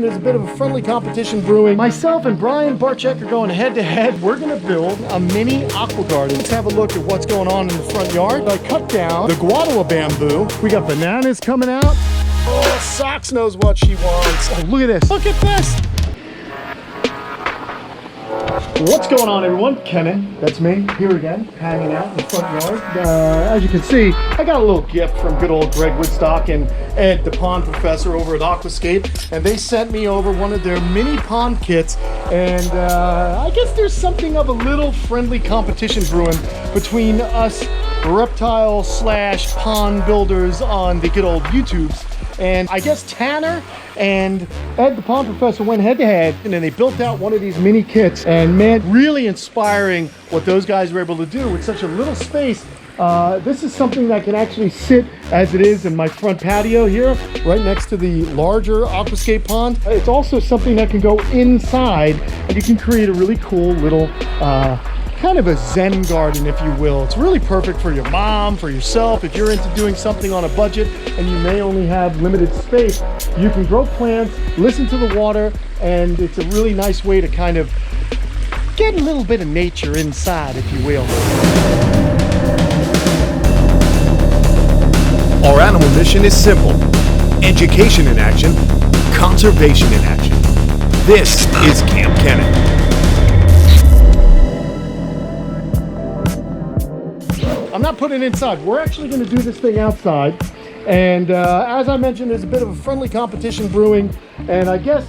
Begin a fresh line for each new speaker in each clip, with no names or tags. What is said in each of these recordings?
There's a bit of a friendly competition brewing. Myself and Brian Barczyk are going head to head. We're gonna build a mini aqua garden. Let's have a look at what's going on in the front yard. I cut down the guava bamboo. We got bananas coming out. Oh, Socks knows what she wants. Oh, look at this. Look at this. What's going on, everyone? Kenan, that's me, here again, hanging out in the front yard. As you can see, I got a little gift from good old Greg Woodstock and Ed, the pond professor over at Aquascape, and they sent me over one of their mini pond kits, and I guess there's something of a little friendly competition brewing between us reptile / pond builders on the good old YouTubes. And I guess Tanner and Ed, the pond professor, went head to head, and then they built out one of these mini kits. And man, really inspiring what those guys were able to do with such a little space. This is something that can actually sit as it is in my front patio here, right next to the larger Aquascape pond. It's also something that can go inside, and you can create a really cool little kind of a Zen garden, if you will. It's really perfect for your mom, for yourself. If you're into doing something on a budget and you may only have limited space, you can grow plants, listen to the water, and it's a really nice way to kind of get a little bit of nature inside, if you will.
Our animal mission is simple: education in action, conservation in action. This is Kamp Kenan.
I'm not putting it inside. We're actually going to do this thing outside. And as I mentioned, there's a bit of a friendly competition brewing. And I guess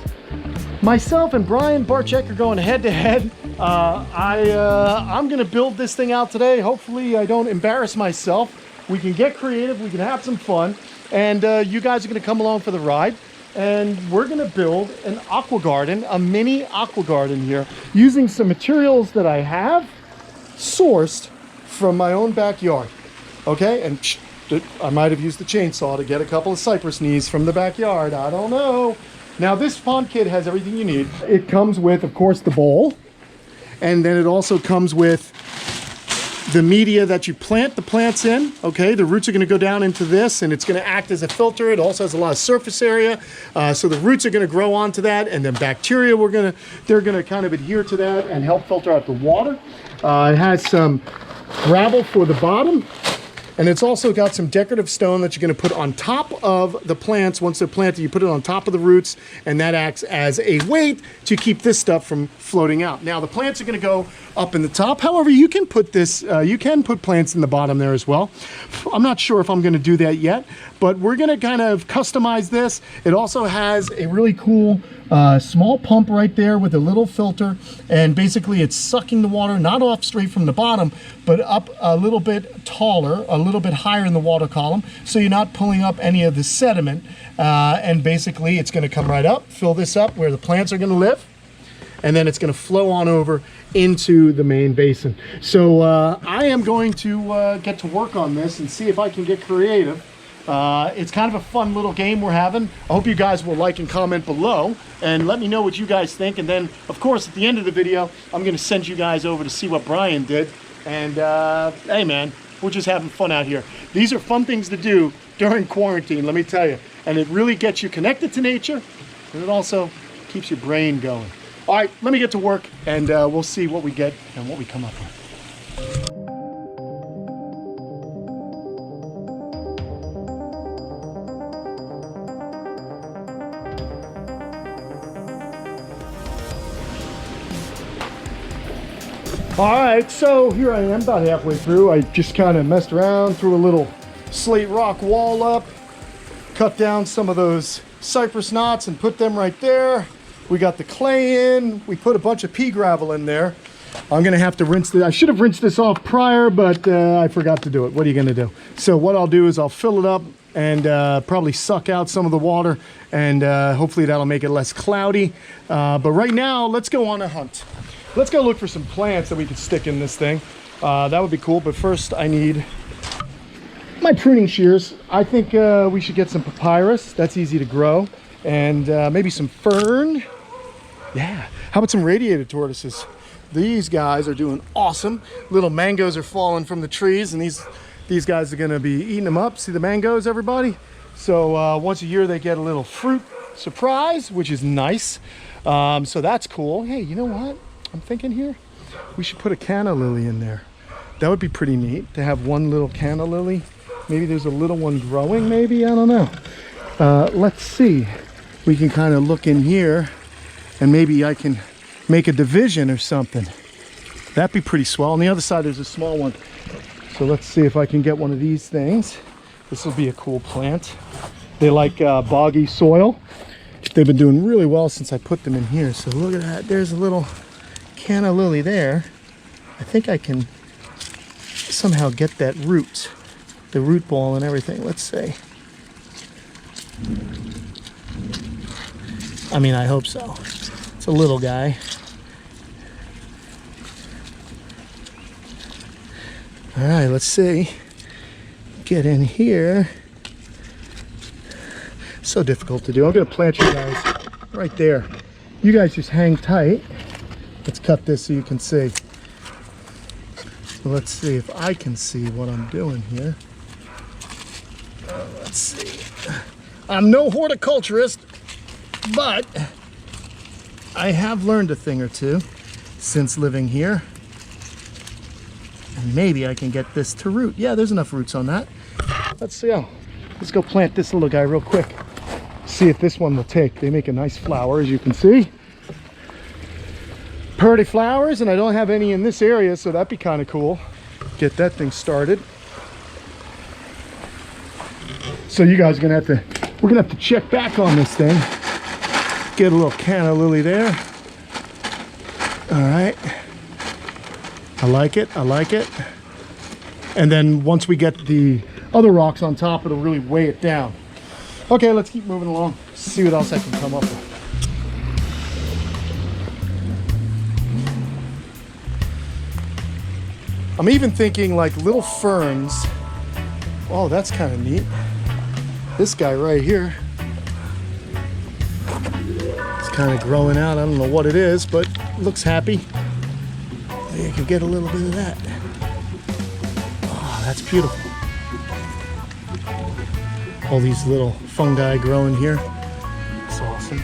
myself and Brian Barczyk are going head to head. I'm going to build this thing out today. Hopefully I don't embarrass myself. We can get creative. We can have some fun. And you guys are going to come along for the ride. And we're going to build an aqua garden, a mini aqua garden here, using some materials that I have sourced from my own backyard. Okay, and I might have used the chainsaw to get a couple of cypress knees from the backyard. I don't know. Now this pond kit has everything you need. It comes with, of course, the bowl, and then it also comes with the media that you plant the plants in. Okay, the roots are going to go down into this, and it's going to act as a filter. It also has a lot of surface area, so the roots are going to grow onto that, and then bacteria they're going to kind of adhere to that and help filter out the water. It has some gravel for the bottom, and it's also got some decorative stone that you're going to put on top of the plants. Once they're planted, you put it on top of the roots, and that acts as a weight to keep this stuff from floating out. Now the plants are going to go up in the top. However, you can put this you can put plants in the bottom there as well. I'm not sure if I'm going to do that yet, but we're going to kind of customize this. It also has a really cool small pump right there with a little filter, and basically it's sucking the water not off straight from the bottom, but up a little bit taller, a little bit higher in the water column, so you're not pulling up any of the sediment, and basically it's going to come right up, fill this up where the plants are going to live, and then it's going to flow on over into the main basin. So I am going to get to work on this and see if I can get creative. It's kind of a fun little game we're having. I hope you guys will like and comment below and let me know what you guys think. And then, of course, at the end of the video, I'm going to send you guys over to see what Brian did. And hey, man, we're just having fun out here. These are fun things to do during quarantine, let me tell you. And it really gets you connected to nature, and it also keeps your brain going. All right, let me get to work, and we'll see what we get and what we come up with. All right, so here I am about halfway through. I just kind of messed around, threw a little slate rock wall up, cut down some of those cypress knots and put them right there. We got the clay in. We put a bunch of pea gravel in there. I'm gonna have to rinse this. I should have rinsed this off prior, but I forgot to do it. What are you gonna do? So what I'll do is I'll fill it up and probably suck out some of the water, and hopefully that'll make it less cloudy. But right now, let's go on a hunt. Let's go look for some plants that we could stick in this thing. That would be cool, but first I need my pruning shears. I think we should get some papyrus. That's easy to grow. And maybe some fern. Yeah, how about some radiated tortoises? These guys are doing awesome. Little mangoes are falling from the trees, and these guys are gonna be eating them up. See the mangoes, everybody? So once a year they get a little fruit. surprise, which is nice. So that's cool. Hey, you know what? I'm thinking here, we should put a canna lily in there. That would be pretty neat to have one little canna lily. Maybe there's a little one growing, maybe, I don't know. Let's see. We can kind of look in here and maybe I can make a division or something. That'd be pretty swell. On the other side, there's a small one. So let's see if I can get one of these things. This will be a cool plant. They like boggy soil. They've been doing really well since I put them in here. So look at that. There's a little canna lily there. I think I can somehow get that root, the root ball and everything. Let's see. I mean, I hope so. It's a little guy. All right, let's see. Get in here. So difficult to do. I'm gonna plant you guys right there. You guys just hang tight. Let's cut this so you can see. So let's see if I can see what I'm doing here. Let's see. I'm no horticulturist, but I have learned a thing or two since living here. And maybe I can get this to root. Yeah, there's enough roots on that. Let's see. Let's go plant this little guy real quick. See if this one will take. They make a nice flower, as you can see. Pretty flowers, and I don't have any in this area, so that'd be kind of cool. Get that thing started. So you guys are gonna have to, we're gonna have to check back on this thing. Get a little canna lily there. All right. I like it, I like it. And then once we get the other rocks on top, it'll really weigh it down. Okay, let's keep moving along. See what else I can come up with. I'm even thinking like little ferns. Oh, that's kind of neat. This guy right here. It's kind of growing out. I don't know what it is, but it looks happy. You can get a little bit of that. Oh, that's beautiful. All these little fungi growing here. That's awesome.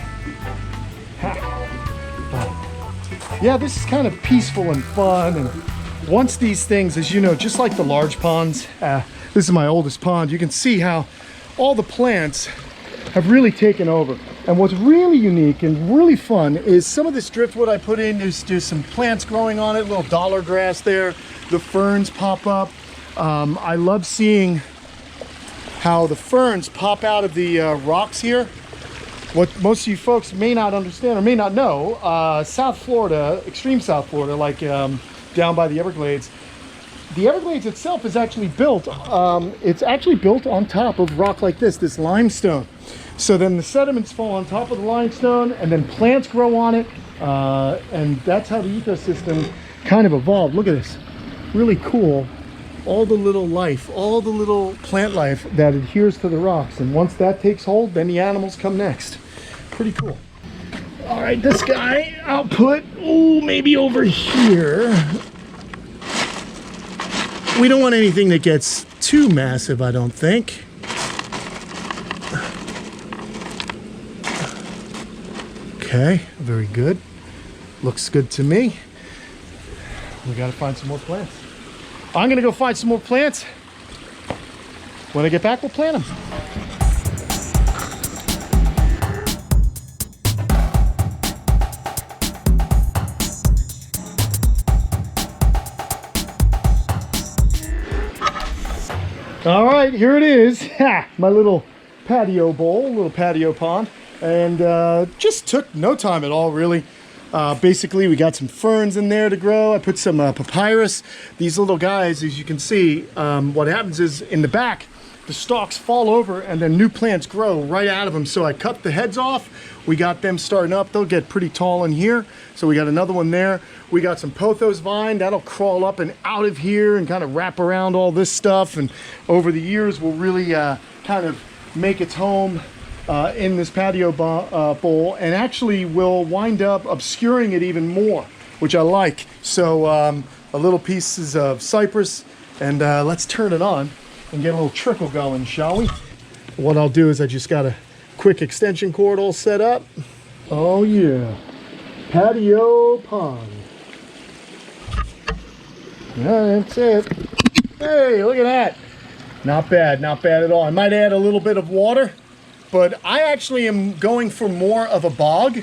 Yeah, this is kind of peaceful and fun. And once these things, as you know, just like the large ponds, this is my oldest pond, you can see how all the plants have really taken over. And what's really unique and really fun is some of this driftwood I put in, there's some plants growing on it, little dollar grass there, the ferns pop up. I love seeing how the ferns pop out of the rocks here. What most of you folks may not understand or may not know, South Florida, extreme South Florida, like down by the Everglades, the Everglades itself is actually built, it's actually built on top of rock like this limestone. So then the sediments fall on top of the limestone and then plants grow on it. And that's how the ecosystem kind of evolved. Look at this, really cool. All the little life, all the little plant life that adheres to the rocks. And once that takes hold, then the animals come next. Pretty cool. All right, this guy I'll put, maybe over here. We don't want anything that gets too massive, I don't think. Okay, very good. Looks good to me. We gotta find some more plants. I'm gonna go find some more plants. When I get back, we'll plant them. All right, here it is. My little patio bowl, little patio pond. And just took no time at all, really. Basically, we got some ferns in there to grow. I put some papyrus. These little guys, as you can see, what happens is in the back, the stalks fall over and then new plants grow right out of them. So I cut the heads off. We got them starting up. They'll get pretty tall in here. So we got another one there. We got some pothos vine. That'll crawl up and out of here and kind of wrap around all this stuff. And over the years, will really kind of make its home in this patio bowl, and actually will wind up obscuring it even more, which I like. So a little pieces of cypress, and let's turn it on and get a little trickle going, shall we? What I'll do is I just gotta Quick extension cord all set up. Oh yeah, patio pond. Yeah, that's it. Hey, look at that. Not bad, not bad at all. I might add a little bit of water, but I actually am going for more of a bog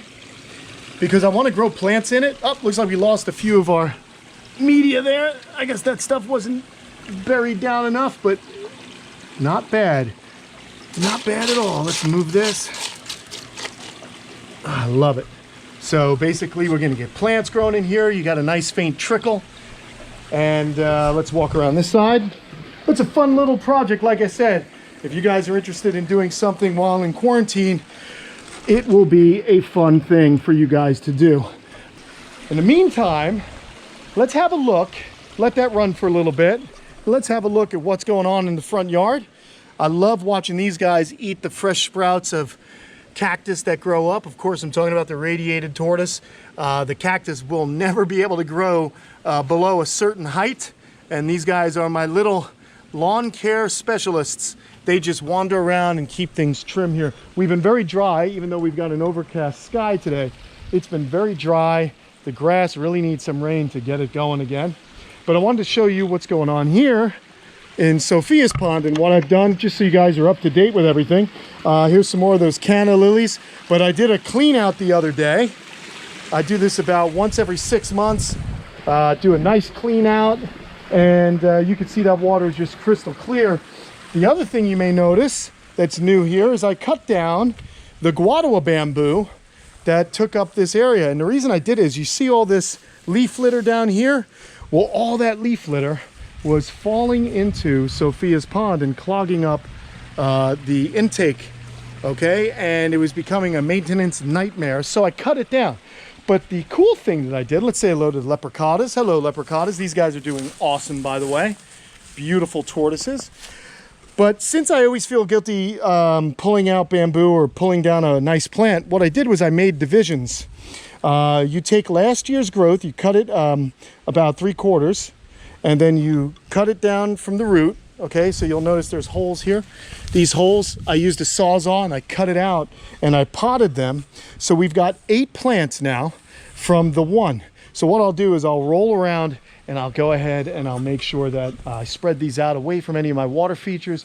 because I want to grow plants in it. Oh, looks like we lost a few of our media there. I guess that stuff wasn't buried down enough, but not bad. Not bad at all. Let's move this. I love it. So basically we're gonna get plants growing in here. You got a nice faint trickle. And let's walk around this side. It's a fun little project, like I said. If you guys are interested in doing something while in quarantine, it will be a fun thing for you guys to do. In the meantime, let's have a look. Let that run for a little bit. Let's have a look at what's going on in the front yard. I love watching these guys eat the fresh sprouts of cactus that grow up. Of course, I'm talking about the radiated tortoise. The cactus will never be able to grow below a certain height. And these guys are my little lawn care specialists. They just wander around and keep things trim here. We've been very dry, even though we've got an overcast sky today. It's been very dry. The grass really needs some rain to get it going again. But I wanted to show you what's going on here in Sophia's pond and what I've done, just so you guys are up to date with everything. Here's some more of those canna lilies, but I did a clean out the other day. I do this about once every 6 months. Do a nice clean out, and you can see that water is just crystal clear. The other thing you may notice that's new here is I cut down the guadua bamboo that took up this area. And the reason I did is you see all this leaf litter down here? Well, all that leaf litter was falling into Sophia's pond and clogging up the intake, okay? And it was becoming a maintenance nightmare, so I cut it down. But the cool thing that I did, let's say hello to the leprechatas. Hello, leprechatas. These guys are doing awesome, by the way. Beautiful tortoises. But since I always feel guilty pulling out bamboo or pulling down a nice plant, what I did was I made divisions. You take last year's growth, you cut it about 3/4, and then you cut it down from the root, okay? So you'll notice there's holes here. These holes, I used a Sawzall and I cut it out and I potted them. So we've got 8 plants now from the one. So what I'll do is I'll roll around and I'll go ahead and I'll make sure that I spread these out away from any of my water features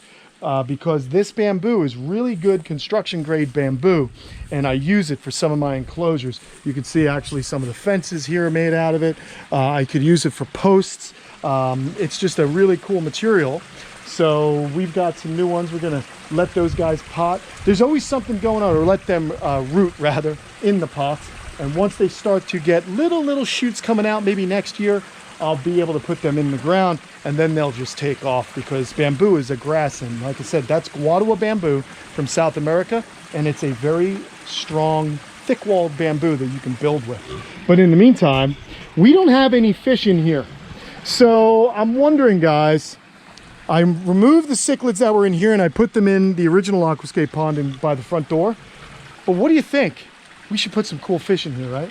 because this bamboo is really good construction grade bamboo, and I use it for some of my enclosures. You can see actually some of the fences here are made out of it. I could use it for posts. It's just a really cool material. So we've got some new ones. We're gonna let those guys pot. There's always something going on, or let them root rather, in the pots. And once they start to get little shoots coming out, maybe next year, I'll be able to put them in the ground, and then they'll just take off, because bamboo is a grass, and like I said, that's guadua bamboo from South America, and it's a very strong, thick-walled bamboo that you can build with. But in the meantime, we don't have any fish in here. So I'm wondering, guys, I removed the cichlids that were in here and I put them in the original aquascape pond by the front door. But what do you think? We should put some cool fish in here, right?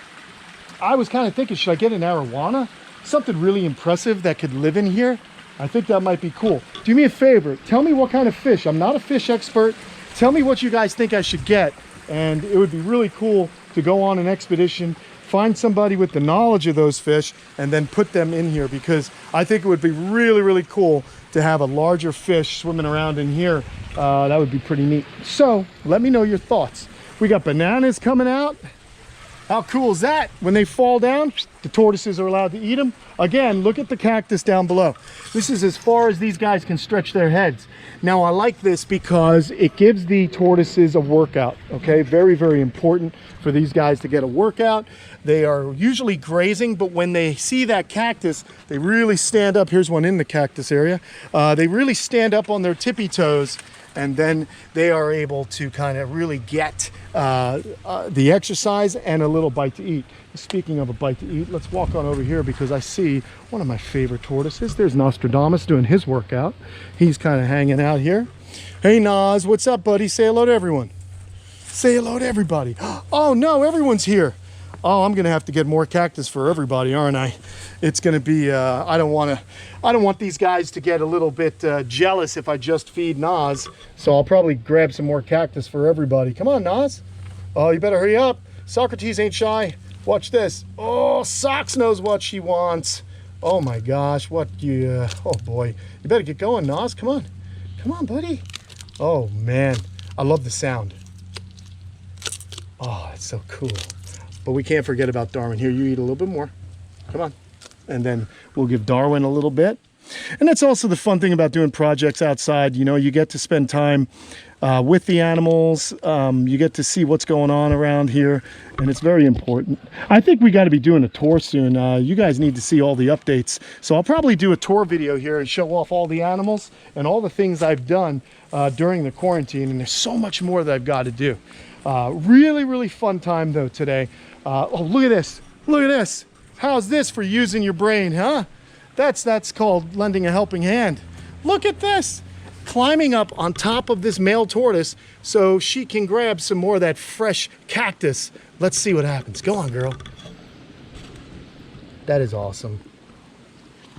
I was kind of thinking, should I get an arowana? Something really impressive that could live in here. I think that might be cool. Do me a favor, tell me what kind of fish. I'm not a fish expert. Tell me what you guys think I should get. And it would be really cool to go on an expedition, find somebody with the knowledge of those fish, and then put them in here, because I think it would be really cool to have a larger fish swimming around in here. That would be pretty neat. So let me know your thoughts. We got bananas coming out. How cool is that? When they fall down, the tortoises are allowed to eat them. Again, look at the cactus down below. This is as far as these guys can stretch their heads. Now, I like this because it gives the tortoises a workout, okay? Very important for these guys to get a workout. They are usually grazing, but when they see that cactus, they really stand up. Here's one in the cactus area. They really stand up on their tippy toes, and then they are able to kind of really get the exercise and a little bite to eat. Speaking of a bite to eat, let's walk on over here, because I see one of my favorite tortoises. There's Nostradamus doing his workout. He's kind of hanging out here. Hey Nas, what's up, buddy? Say hello to everyone. Say hello to everybody. Oh no, everyone's here. Oh, I'm gonna have to get more cactus for everybody, aren't I? It's gonna be, I don't want these guys to get a little bit jealous if I just feed Nas. So I'll probably grab some more cactus for everybody. Come on, Nas. Oh, you better hurry up. Socrates ain't shy. Watch this. Oh, Socks knows what she wants. Oh my gosh, what you, oh boy. You better get going, Nas, come on. Come on, buddy. Oh man, I love the sound. Oh, it's so cool. But we can't forget about Darwin. Here, you eat a little bit more. Come on. And then we'll give Darwin a little bit. And that's also the fun thing about doing projects outside. You know, you get to spend time with the animals. You get to see what's going on around here. And it's very important. I think we got to be doing a tour soon. You guys need to see all the updates. So I'll probably do a tour video here and show off all the animals and all the things I've done during the quarantine. And there's so much more that I've got to do. Really, really fun time though today. Oh, look at this. Look at this. How's this for using your brain, huh? That's called lending a helping hand. Look at this. Climbing up on top of this male tortoise so she can grab some more of that fresh cactus. Let's see what happens. Go on, girl. That is awesome.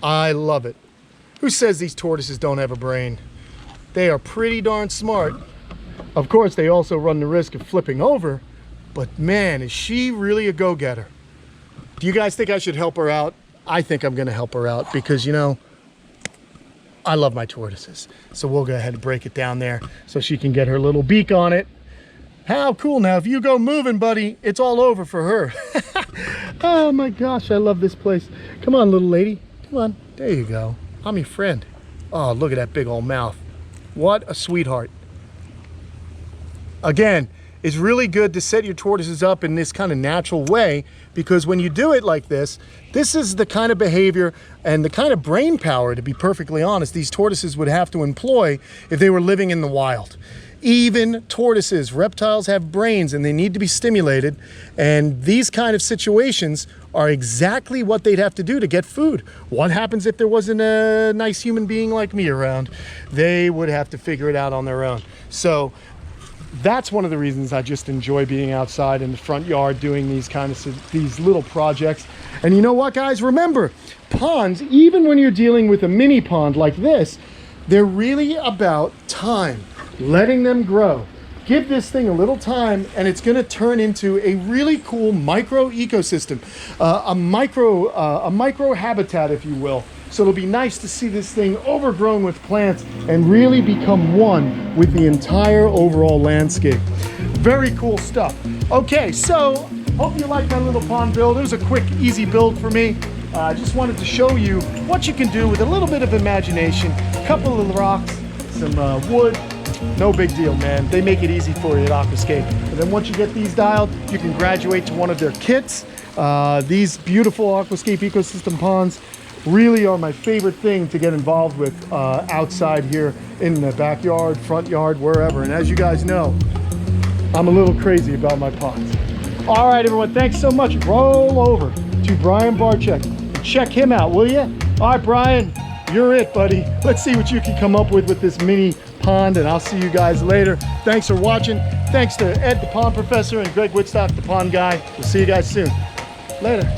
I love it. Who says these tortoises don't have a brain? They are pretty darn smart. Of course, they also run the risk of flipping over, but man, is she really a go-getter. Do you guys think I should help her out? I think I'm gonna help her out because, you know, I love my tortoises. So we'll go ahead and break it down there so she can get her little beak on it. How cool. Now, if you go moving, buddy, it's all over for her. Oh my gosh, I love this place. Come on, little lady. Come on, there you go. I'm your friend. Oh, look at that big old mouth. What a sweetheart. Again, it's really good to set your tortoises up in this kind of natural way, because when you do it like this is the kind of behavior and the kind of brain power, to be perfectly honest, these tortoises would have to employ if they were living in the wild. Even tortoises, reptiles have brains and they need to be stimulated, and these kind of situations are exactly what they'd have to do to get food. What happens if there wasn't a nice human being like me around? They would have to figure it out on their own. So that's one of the reasons I just enjoy being outside in the front yard doing these these little projects. And you know what, guys? Remember, ponds, even when you're dealing with a mini pond like this, they're really about time, letting them grow. Give this thing a little time and it's going to turn into a really cool micro ecosystem, a micro habitat, if you will. So it'll be nice to see this thing overgrown with plants and really become one with the entire overall landscape. Very cool stuff. Okay, so hope you like my little pond build. It was a quick, easy build for me. I just wanted to show you what you can do with a little bit of imagination. A couple of rocks, some wood. No big deal, man. They make it easy for you at Aquascape. And then once you get these dialed, you can graduate to one of their kits. These beautiful Aquascape ecosystem ponds really are my favorite thing to get involved with outside here in the backyard, front yard, wherever. And as you guys know, I'm a little crazy about my ponds. All right, everyone, thanks so much. Roll over to Brian Barczyk. Check him out, will you? All right, Brian, you're it, buddy. Let's see what you can come up with this mini pond, and I'll see you guys later. Thanks for watching. Thanks to Ed, the pond professor, and Greg Wittstock, the pond guy. We'll see you guys soon. Later.